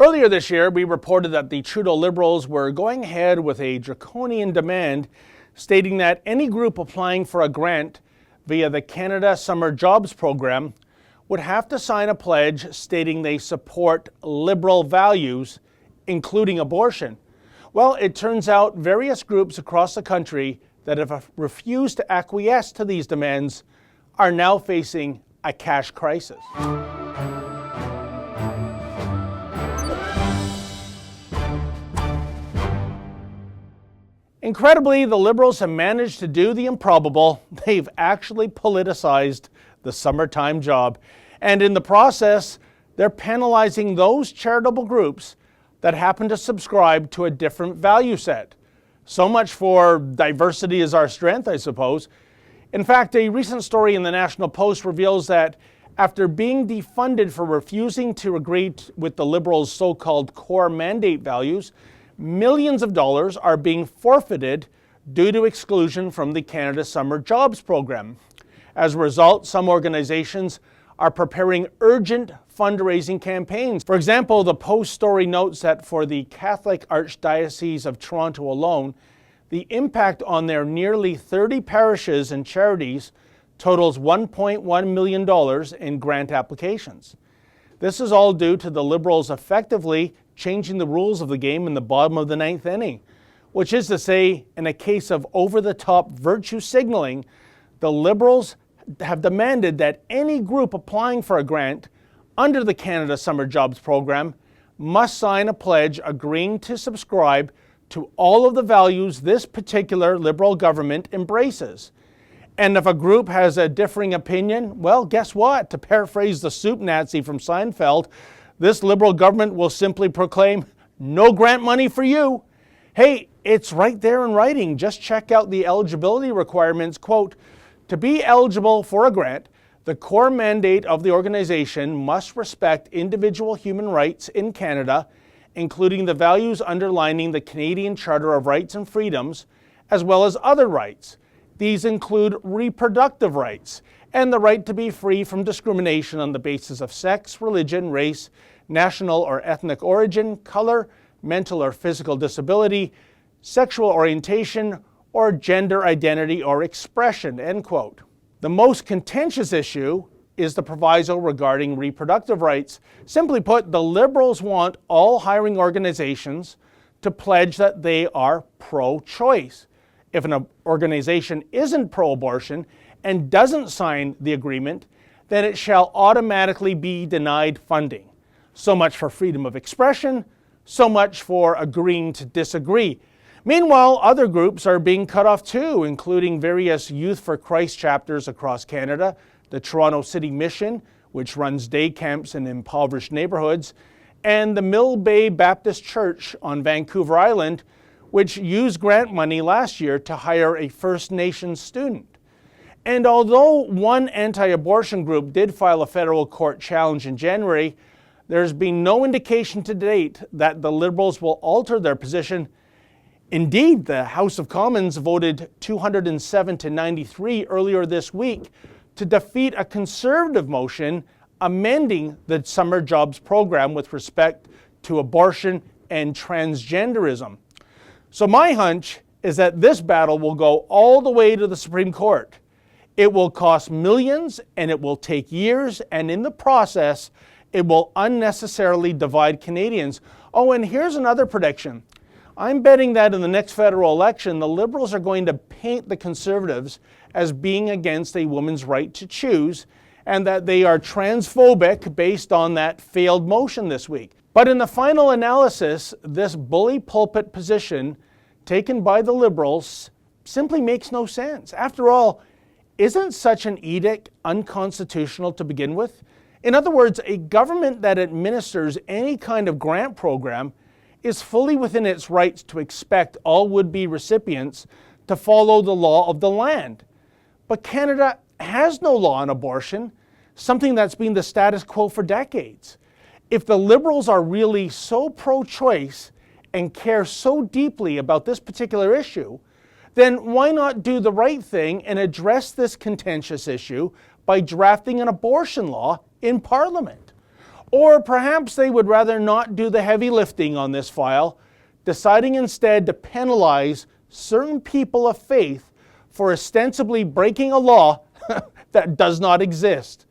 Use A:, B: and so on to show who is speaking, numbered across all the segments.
A: Earlier this year, we reported that the Trudeau Liberals were going ahead with a draconian demand stating that any group applying for a grant via the Canada Summer Jobs Program would have to sign a pledge stating they support liberal values, including abortion. Well, it turns out various groups across the country that have refused to acquiesce to these demands are now facing a cash crisis. Incredibly, the Liberals have managed to do the improbable. They've actually politicized the summertime job. And in the process, they're penalizing those charitable groups that happen to subscribe to a different value set. So much for diversity is our strength, I suppose. In fact, a recent story in the National Post reveals that after being defunded for refusing to agree with the Liberals' so-called core mandate values, millions of dollars are being forfeited due to exclusion from the Canada Summer Jobs Program. As a result, some organizations are preparing urgent fundraising campaigns. For example, the Post story notes that for the Catholic Archdiocese of Toronto alone, the impact on their nearly 30 parishes and charities totals $1.1 million in grant applications. This is all due to the Liberals effectively changing the rules of the game in the bottom of the ninth inning, which is to say, in a case of over-the-top virtue signaling, the Liberals have demanded that any group applying for a grant under the Canada Summer Jobs Program must sign a pledge agreeing to subscribe to all of the values this particular Liberal government embraces. And if a group has a differing opinion, well, guess what? To paraphrase the soup Nazi from Seinfeld, this Liberal government will simply proclaim, no grant money for you. Hey, it's right there in writing. Just check out the eligibility requirements. Quote, to be eligible for a grant, the core mandate of the organization must respect individual human rights in Canada, including the values underlining the Canadian Charter of Rights and Freedoms, as well as other rights. These include reproductive rights and the right to be free from discrimination on the basis of sex, religion, race, national or ethnic origin, color, mental or physical disability, sexual orientation, or gender identity or expression, end quote. The most contentious issue is the proviso regarding reproductive rights. Simply put, the Liberals want all hiring organizations to pledge that they are pro-choice. If an organization isn't pro-abortion and doesn't sign the agreement, then it shall automatically be denied funding. So much for freedom of expression, so much for agreeing to disagree. Meanwhile, other groups are being cut off too, including various Youth for Christ chapters across Canada, the Toronto City Mission, which runs day camps in impoverished neighborhoods, and the Mill Bay Baptist Church on Vancouver Island, which used grant money last year to hire a First Nations student. And although one anti-abortion group did file a federal court challenge in January, there's been no indication to date that the Liberals will alter their position. Indeed, the House of Commons voted 207 to 93 earlier this week to defeat a Conservative motion amending the Summer Jobs Program with respect to abortion and transgenderism. So my hunch is that this battle will go all the way to the Supreme Court. It will cost millions and it will take years, and in the process, it will unnecessarily divide Canadians. Oh, and here's another prediction. I'm betting that in the next federal election, the Liberals are going to paint the Conservatives as being against a woman's right to choose, and that they are transphobic based on that failed motion this week. But in the final analysis, this bully pulpit position taken by the Liberals simply makes no sense. After all, isn't such an edict unconstitutional to begin with? In other words, a government that administers any kind of grant program is fully within its rights to expect all would-be recipients to follow the law of the land. But Canada has no law on abortion, something that's been the status quo for decades. If the Liberals are really so pro-choice and care so deeply about this particular issue, then why not do the right thing and address this contentious issue by drafting an abortion law in Parliament? Or perhaps they would rather not do the heavy lifting on this file, deciding instead to penalize certain people of faith for ostensibly breaking a law that does not exist.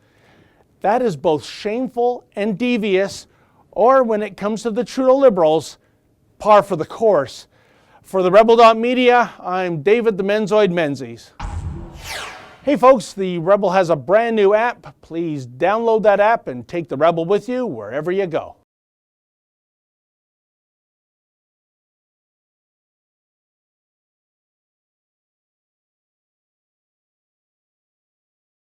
A: That is both shameful and devious, or when it comes to the Trudeau Liberals, par for the course. For the Rebel.media, I'm David the Menzoid Menzies. Hey folks, the Rebel has a brand new app. Please download that app and take the Rebel with you wherever you go.